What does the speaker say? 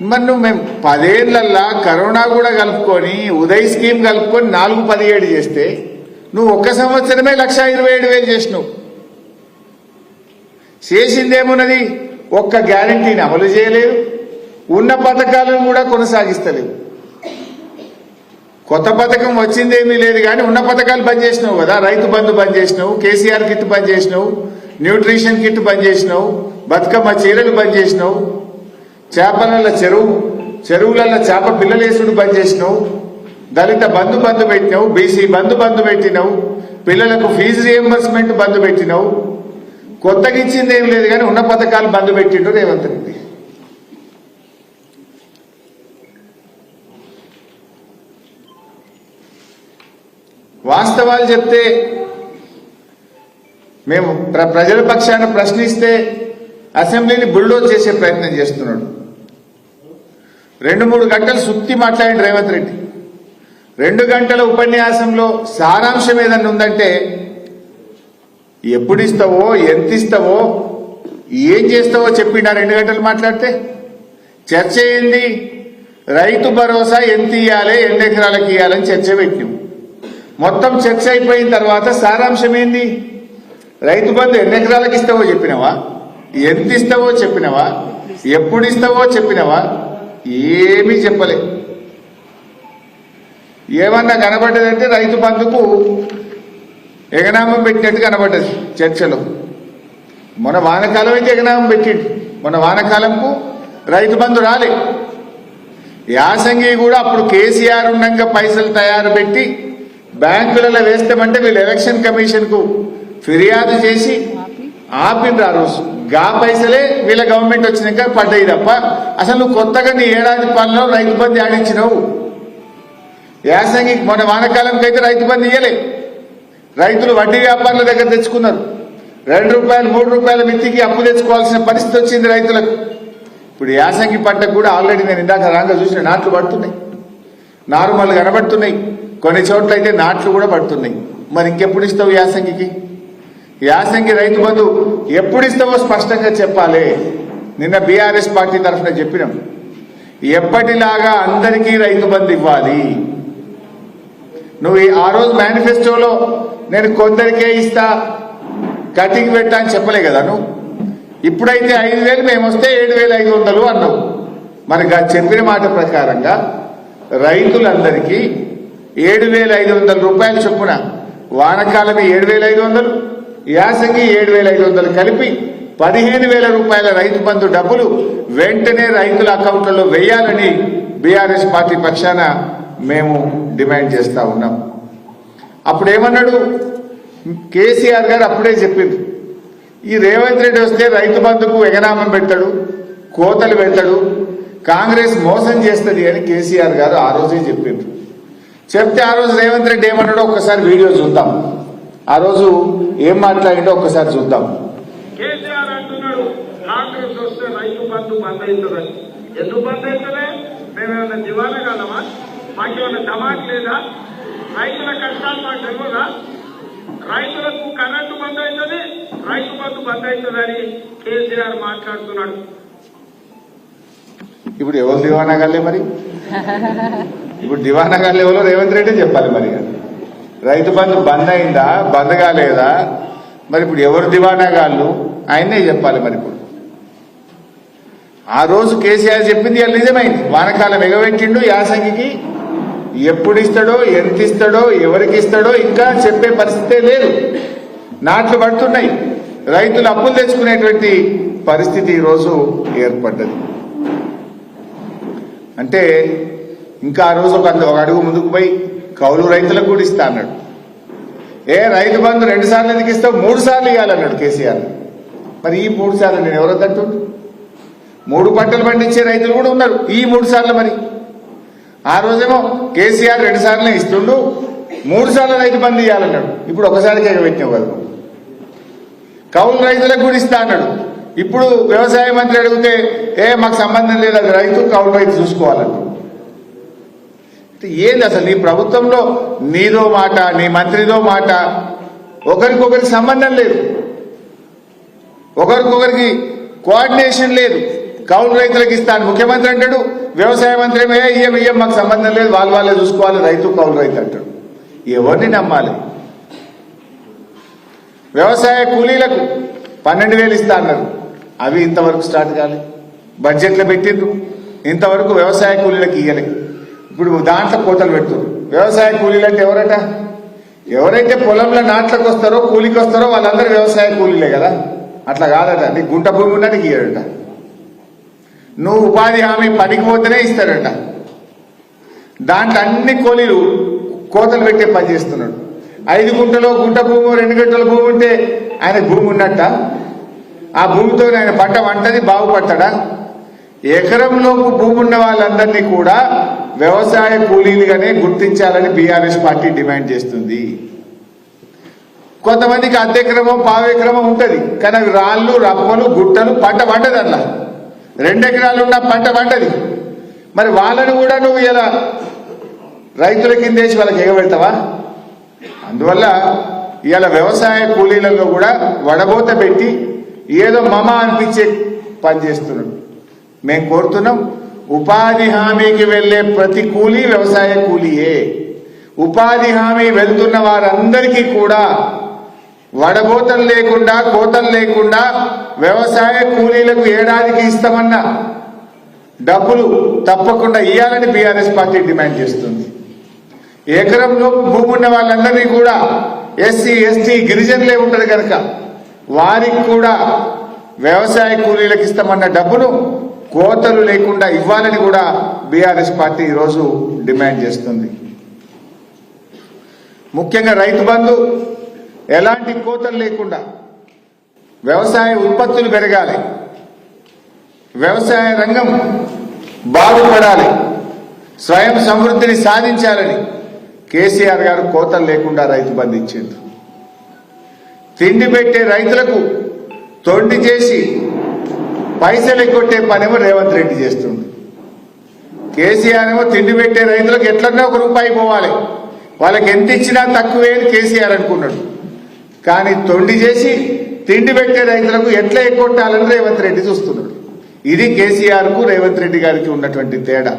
మరి నువ్వు మేము 10 ఏళ్లల్లా కరోనా కూడా కలుపుకొని ఉదయ్ స్కీమ్ కలుపుకొని 417 చేస్తే నువ్వు ఒక్క సంవత్సరమే 1,27,000 చేసినావు. చేసిందేమున్నది? ఒక్క గ్యారంటీని అమలు చేయలేవు, ఉన్న పథకాలను కూడా కొనసాగిస్తలేవు. కొత్త పథకం వచ్చిందేమీ లేదు కానీ ఉన్న పథకాలు బంద్ చేసినావు కదా. రైతు బంధు బంద్ చేసినావు, కేసీఆర్ కిట్ బంద్ చేసినావు, న్యూట్రిషన్ కిట్ బంద్ చేసినావు, బతుకమ్మ చీరలు బంద్ చేసినావు, చేపల చెరువులలో చేప పిల్లలేసుడు బంద్ చేసినావు, దళిత బంధు పెట్టినావు, బీసీ బంధు పెట్టినావు, పిల్లలకు ఫీజు రియంబర్స్మెంట్ బంద్ పెట్టినావు. కొత్తగా ఇచ్చింది ఏం లేదు కానీ ఉన్న పథకాలు బంద్ పెట్టిండు రేవంత్ రెడ్డి. వాస్తవాలు చెప్తే మేము ప్రజల పక్షాన ప్రశ్నిస్తే అసెంబ్లీని బుల్డోజ్ చేసే ప్రయత్నం చేస్తున్నాడు. 2-3 గంటలు సుత్తి మాట్లాడిన రేవంత్ రెడ్డి. 2 గంటల ఉపన్యాసంలో సారాంశం ఏదన్నా ఉందంటే ఎప్పుడు ఇస్తావో, ఎంత ఇస్తావో, ఏం చేస్తావో చెప్పిండా. 2 గంటలు మాట్లాడితే చర్చ ఏంది? రైతు భరోసా ఎంత ఇయ్యాలి, ఎన్ని ఎకరాలకు ఇయ్యాలని చర్చ పెట్టినాం. మొత్తం చర్చ అయిపోయిన తర్వాత సారాంశం ఏంది? రైతు బంధు ఎన్ని ఎకరాలకు ఇస్తావో చెప్పినవా, ఎంత ఇస్తావో చెప్పినవా, ఎప్పుడు ఇస్తావో చెప్పినవా? ఏమీ చెప్పలే. ఏమన్నా కనబడ్డదంటే రైతు బంధుకు ఎగనామం పెట్టినట్టు కనబడ్డది చర్చలో. మొన్న వానకాలం అయితే ఎగనామం పెట్టిండు, మొన్న వానకాలంకు రైతు బంధు రాలే. యాసంగి కూడా అప్పుడు కేసీఆర్ ఉండగా పైసలు తయారు పెట్టి బ్యాంకులలో వేస్తామంటే వీళ్ళు ఎలక్షన్ కమిషన్ కు ఫిర్యాదు చేసి ఆపిండ్రు. ఆ రోజు గా పైసలే వీళ్ళ గవర్నమెంట్ వచ్చినాక పడ్డాయి తప్ప అసలు నువ్వు కొత్తగా నీ ఏడాది పాలనలో రైతు బంధు ఆడించినావు. యాసంగి మొన్న వానకాలంకి అయితే రైతు బంధు ఇయ్యలే. రైతులు వడ్డీ వ్యాపారుల దగ్గర తెచ్చుకున్నారు. 2 రూపాయలు 3 రూపాయల మిత్తికి అప్పు తెచ్చుకోవాల్సిన పరిస్థితి వచ్చింది రైతులకు. ఇప్పుడు యాసంగి పంటకు కూడా ఆల్రెడీ నేను ఇందాక రాగా చూసిన నాట్లు పడుతున్నాయి, నారుమల్లు కనబడుతున్నాయి, కొన్ని చోట్ల అయితే నాట్లు కూడా పడుతున్నాయి. మరి ఇంకెప్పుడు ఇస్తావు యాసంగికి? యాసంగి రైతు బంధు ఎప్పుడు ఇస్తావో స్పష్టంగా చెప్పాలి. నిన్న బీఆర్ఎస్ పార్టీ తరఫున చెప్పినాం, ఎప్పటిలాగా అందరికీ రైతు బంధు ఇవ్వాలి. నువ్వు ఆ రోజు మేనిఫెస్టోలో నేను కొందరికే ఇస్తా, కటింగ్ పెట్టా అని చెప్పలే కదా నువ్వు. ఇప్పుడైతే 5,000 మేము వస్తే 7,500 అన్నావు. మరి చెప్పిన మాట ప్రకారంగా రైతులందరికీ 7,500 రూపాయలు చొప్పున, వానకాలమే 7,500, యాసంగి 7,500 కలిపి 15,000 రూపాయల రైతు బంధు డబ్బులు వెంటనే రైతుల అకౌంట్లలో వేయాలని బీఆర్ఎస్ పార్టీ పక్షాన మేము డిమాండ్ చేస్తా ఉన్నాం. అప్పుడేమన్నాడు కేసీఆర్ గారు? అప్పుడే చెప్పింది, ఈ రేవంత్ రెడ్డి వస్తే రైతు బంధుకు ఎగనామం పెట్టాడు, కోతలు పెట్టాడు, కాంగ్రెస్ మోసం చేస్తుంది అని కేసీఆర్ గారు ఆ రోజే చెప్పిండ్రు. చెప్తే ఆ రోజు రేవంత్ రెడ్డి ఏమన్నాడో ఒక్కసారి వీడియో చూద్దాం. ఆ రోజు ఏం మాట్లాడిండో ఒక్కసారి చూద్దాం. కేసీఆర్ అంటున్నాడు కాంగ్రెస్ వస్తే రైతు బంధు బంద్ అవుతుందని. ఎందుకు బంద్ అవుతుంది? మేమేమన్నా దివాలా కాదమా? మాకేమన్నా దమాక్ లేదా? రైతుల కష్టాలు మాకు తెలియదా? రైతులకు కరెంటు బంద్ అవుతుంది, రైతు బంధు బంద్ అవుతుందని కేసీఆర్ మాట్లాడుతున్నాడు. ఇప్పుడు ఎవరు దివానా కాలే? మరి ఇప్పుడు దివానా కాలే ఎవరో రేవంత్ రెడ్డి చెప్పాలి. మరి రైతు బంధు బంద్ అయిందా, బంద్ కాలేదా? మరి ఇప్పుడు ఎవరు దివానా గాళ్ళు ఆయనే చెప్పాలి. మరి ఇప్పుడు ఆ రోజు కేసీఆర్ చెప్పింది అది నిజమైంది. వానకాలం ఎగబెట్టిండు, యాసంగికి ఎప్పుడు ఇస్తాడో, ఎంత ఇస్తాడో, ఎవరికి ఇస్తాడో ఇంకా చెప్పే పరిస్థితే లేదు. నాట్లు పడుతున్నాయి, రైతులు అప్పులు తెచ్చుకునేటువంటి పరిస్థితి ఈరోజు ఏర్పడ్డది. అంటే ఇంకా ఆ రోజు ఒక అడుగు ముందుకు పోయి కౌలు రైతులకు కూడా ఇస్తా అన్నాడు. రైతు బంధు 2 సార్లు ఎందుకు ఇస్తావు? 3 సార్లు ఇవ్వాలన్నాడు కేసీఆర్. మరి ఈ 3 సార్లు నేను ఎవరో తట్టుండు? 3 పంటలు పండించే రైతులు కూడా ఉన్నారు. ఈ 3 సార్లు మరి ఆ రోజేమో కేసీఆర్ 2 సార్లే ఇస్తుండు, 3 సార్లు రైతు బంధు ఇవ్వాలన్నాడు. ఇప్పుడు ఒకసారికి ఎగబెట్టినావు కదా. కౌలు రైతులకు కూడా ఇస్తా అన్నాడు. ఇప్పుడు వ్యవసాయ మంత్రి అడిగితే మాకు సంబంధం లేదు, అది రైతు కౌలు రైతు చూసుకోవాలన్నాడు. ఏంది అసలు నీ ప్రభుత్వంలో నీదో మాట, నీ మంత్రిదో మాట, ఒకరికొకరికి సంబంధం లేదు, ఒకరికొకరికి కోఆర్డినేషన్ లేదు. కౌలు రైతులకు ఇస్తాను. ముఖ్యమంత్రి అంటాడు, వ్యవసాయ మంత్రి ఏమో ఇయ్యం మాకు సంబంధం లేదు, వాళ్ళే చూసుకోవాలి, రైతు కౌలు రైతు అంటాడు. ఎవరిని నమ్మాలి? వ్యవసాయ కూలీలకు 12,000 ఇస్తా అన్నారు, అవి ఇంతవరకు స్టార్ట్ కాలే. బడ్జెట్లో పెట్టిండ్రు, ఇంతవరకు వ్యవసాయ కూలీలకు ఇయ్యలే. ఇప్పుడు దాంట్లో కోతలు పెడుతున్నారు. వ్యవసాయ కూలీలు అంటే ఎవరట? ఎవరైతే పొలంలో నాట్లకు వస్తారో కూలికి వస్తారో వాళ్ళందరూ వ్యవసాయ కూలీలే కదా. అట్లా కాదట, నీకు గుంట భూమి ఉన్నా నీకు ఇయ్యడట. నువ్వు ఉపాధి హామీ పనికి పోతేనే ఇస్తారట. దాంట్లో అన్ని కూలీలు కోతలు పెట్టే పని చేస్తున్నాడు. 5 గుంటలో గుంట భూమి 2 గంటల భూమి ఉంటే ఆయన భూమి ఉన్నట్ట? ఆ భూమితో ఆయన పంట వంటది బాగుపడతాడా? ఎకరంలోపు భూమి ఉన్న వాళ్ళందరినీ కూడా వ్యవసాయ కూలీలుగానే గుర్తించాలని బీఆర్ఎస్ పార్టీ డిమాండ్ చేస్తుంది. కొంతమందికి అర్ధెకరమో పావెకరమో ఉంటుంది, కానీ అవి రాళ్ళు రప్పలు గుట్టలు పంట వండదు. అట్లా 2 ఎకరాలు ఉన్న పంట వండది. మరి వాళ్ళని కూడా నువ్వు ఇలా రైతుల కిందేసి వాళ్ళకి ఎగబెడతావా? అందువల్ల ఇవాళ వ్యవసాయ కూలీలలో కూడా వడబోత పెట్టి ఏదో మమ అనిపించే పని చేస్తున్నాడు. మేము కోరుతున్నాం, ఉపాధి హామీకి వెళ్లే ప్రతి కూలీ వ్యవసాయ కూలీయే. ఉపాధి హామీ వెళ్తున్న వారందరికీ కూడా వడబోతలు లేకుండా కోతలు లేకుండా వ్యవసాయ కూలీలకు ఏడాదికి ఇస్తామన్న డబ్బులు తప్పకుండా ఇవ్వాలని బీఆర్ఎస్ పార్టీ డిమాండ్ చేస్తుంది. ఎకరంలో భూమి ఉన్న వాళ్ళందరినీ కూడా ఎస్సీ ఎస్టీ గిరిజనులే ఉంటారు కనుక వారికి కూడా వ్యవసాయ కూలీలకు ఇస్తామన్న డబ్బును కోతలు లేకుండా ఇవ్వాలని కూడా బీఆర్ఎస్ పార్టీ ఈరోజు డిమాండ్ చేస్తుంది. ముఖ్యంగా రైతు బంధు ఎలాంటి కోతలు లేకుండా వ్యవసాయ ఉత్పత్తులు పెరగాలి, వ్యవసాయ రంగం బాగుపడాలి, స్వయం సమృద్ధిని సాధించాలని కేసీఆర్ గారు కోతలు లేకుండా రైతు బంధు ఇచ్చిండ్రు. తిండి పెట్టే రైతులకు తొండి చేసి పైసలు ఎగ్గొట్టే పనేమో రేవంత్ రెడ్డి చేస్తుంది. కేసీఆర్ ఏమో తిండి పెట్టే రైతులకు ఎట్లన్నా ₹1 పోవాలి, వాళ్ళకి ఎంత ఇచ్చినా తక్కువే అని కేసీఆర్ అనుకున్నాడు. కానీ తొండి చేసి తిండి పెట్టే రైతులకు ఎట్లా ఎగ్గొట్టాలని రేవంత్ రెడ్డి చూస్తున్నాడు. ఇది కేసీఆర్ కు రేవంత్ రెడ్డి గారికి ఉన్నటువంటి తేడా.